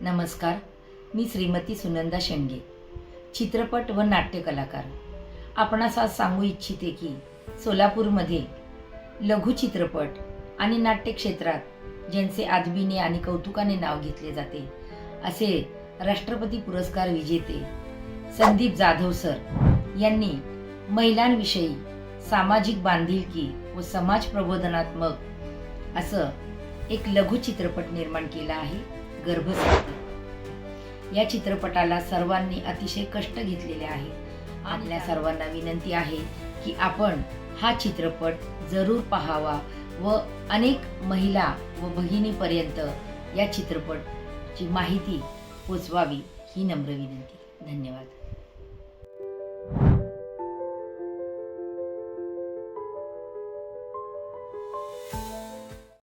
नमस्कार, मी श्रीमती सुनंदा शेंडगे, चित्रपट व नाट्य कलाकार. आपणास आज सांगू इच्छिते की सोलापूरमध्ये लघु चित्रपट आणि नाट्य क्षेत्रात ज्यांचे आदबीने आणि कौतुकाने नाव घेतले जाते असे राष्ट्रपती पुरस्कार विजेते संदीप जाधव सर यांनी महिलांविषयी सामाजिक बांधिलकी व समाज प्रबोधनात्मक असं एक लघु चित्रपट निर्माण केला आहे, गर्भसंती. या चित्रपटाला सर्वांनी अतिशय कष्ट घेतलेले आहे. आपल्या सर्वांना विनंती आहे की आपण हा चित्रपट जरूर पाहावा व अनेक महिला व भगिनीपर्यंत या चित्रपटची माहिती पोचवावी ही नम्र विनंती. धन्यवाद.